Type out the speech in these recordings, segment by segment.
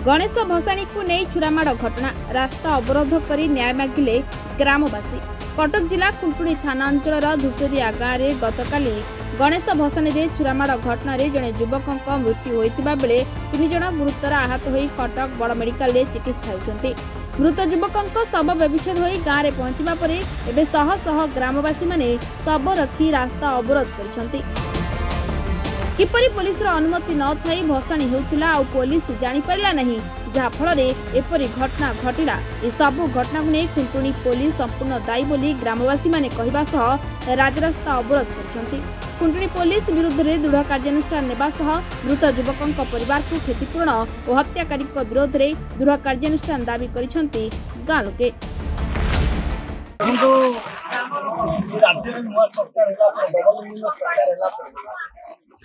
गणेश भसाणी को नहीं छुरामाड़ घटना रास्ता अवरोध कर न्याय मागिले ग्रामवासी। कटक जिला खुंटुणी थाना अंचल धुसुरिया गाँव में गतकाली गणेश भसाणी में छुरामाड़ घटना जड़े युवक मृत्यु होता बेले 3 जन गुरुतर आहत हो कटक बड़ मेडिकल चिकित्सा होती। मृत युवक शव व्यभिच्छेद हो गाँव में पहुंचा पर एवं शह शह ग्रामवासी माने शव रखी रास्ता अवरोध कर किपरि पुलिस अनुमति न थाई भसाणी होउतिला आ पुलिस जानि परिला नहीं जहाफल एपरी घटना घटिला। ए सबु घटना को नहीं खुंटुणी पुलिस संपूर्ण दायी बोली ग्रामवासी माने कहबा सह राजरास्ता अवरोध करछंती। खुंटुणी पुलिस विरुद्ध रे दृढ़ कार्यानुष्ठान नेबा सह मृत युवकंक परिवार को क्षतिपूरण और हत्याकारी विरोध रे दृढ़ कार्यानुष्ठान दाबी करिसंती गाँ लोके।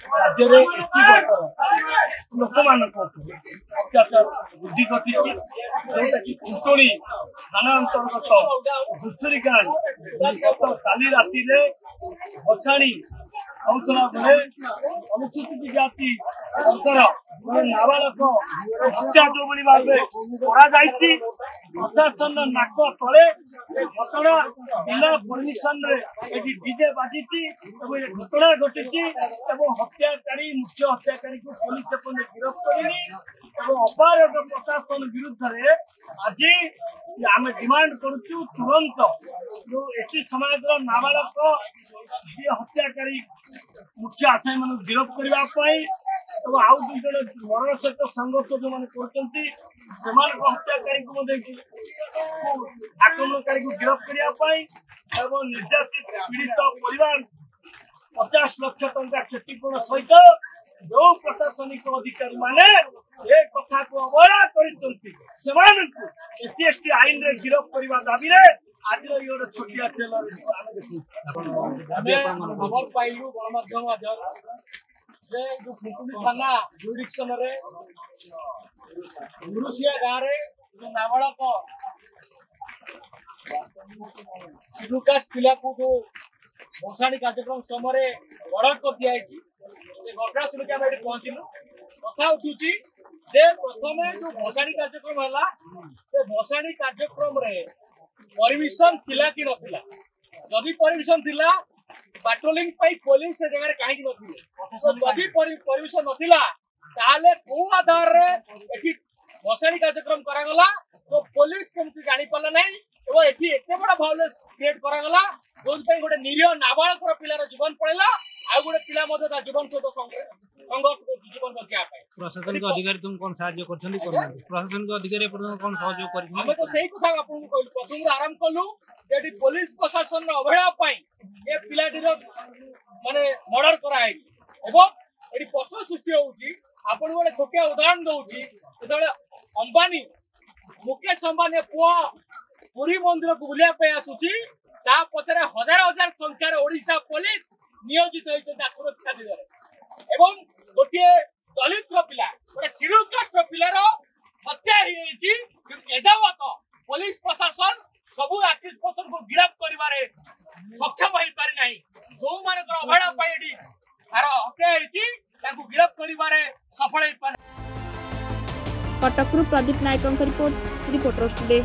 राज्य में एसी वर्ग लोक मान अत्याचार वृद्धि घटी जोटा कि खुंटुणी थाना अंतर्गत धुसुरी गाँव गत काली राति भसाणी होता बेले अनुसूचित जाति अंतर नाबालक हत्या जो भाव प्रशासन नाक तले घटना बिना परमिशन डीजे बाजी घटना घटी हत्याकारी मुख्य हत्याकारी को पुलिस गिरफ्त कर अपारग प्रशासन विरुद्ध आज आम डिमांड करुचु तुरंत जो एसी समाज नाबालक हत्याकारी मुख्य आसामी मान गिरफ्त करने आउ 2 जन मरण सहित संघर्ष जो मैंने हत्याकारी आक्रमणकारी को गिरफ्त करने निर्यातित पीड़ित परिवार 50 लाख टंका क्षतिपूर्ण सहित जो प्रशासनिक अधिकारी माने एक कथा को अवहेला कर एससी एसटी आईन रे गिरफ्त करने दाबी रे आज ये छोटिया ट्रेलर खबर पाइलु गणमाध्यम जो खुंटुणी थाना जुरिडिक्शन रे गुरुसिया गाँव रे जो नाबालक सिलुकास पिला को जो भसाणी कार्यक्रम समय बड़ कर दिया घटना शुणिक आम ये पहुंचलु कथा उठुची प्रथम जो भसाणी कार्यक्रम है भसाणी कार्यक्रम रे परमिशन थिला कि नथिला जदि परमिशन थिला पेट्रोलिंग पुलिस से जगह कहीं नथिले परमिशन नथिला ताले को आधार रे एठी भसाणी कार्यक्रम करागला तो पुलिस केमती जानि पाला नै एवं एठी एते बड़ा वायलेंस क्रिएट करागला जोन पे गोटे निरीह नाबालक पिलार जीवन पड़ेला आ गोटे पिला मधे ता जीवन सहित संघर्ष को जीवन बचा पाए प्रशासनिक अधिकारी तुम कोन सहाय्य करछन्ती कोन प्रशासनिक अधिकारी कोन सहयोग करि हम तो सही कथा आपन को कहलु प्रथम आरंभ कलु जेडी पुलिस प्रशासन अवहेला पई ए पिलाटीर माने मर्डर कराई एवं एडी प्रश्न सृष्टि होउची आपन गोटे छोटिया उदाहरण दउची जेतबे अंबानी मुकेश अंबानी पुआ पुरी मंदिर को बुलिया पे आसुची ता पछरे हजार हजार संख्यार ओडिशा पुलिस नियोजित होइछन सुरक्षा दिगरे एवं गोटे दलित पिला गोटे शिड्यूल कास्ट पिलार हत्या होइछि एजावत पुलिस प्रशासन सबु आर्टिस्ट पर्सन को गिरफ्त करिवारे सक्षम होई पारि नाही जो मानकर अवहेला पाइडी तार हत्या होइछि ताकू गिरफ्त करिवारे सफल होई पारि। कटकरू प्रदीप नायक रिपोर्ट रिपोर्टर्स टुडे।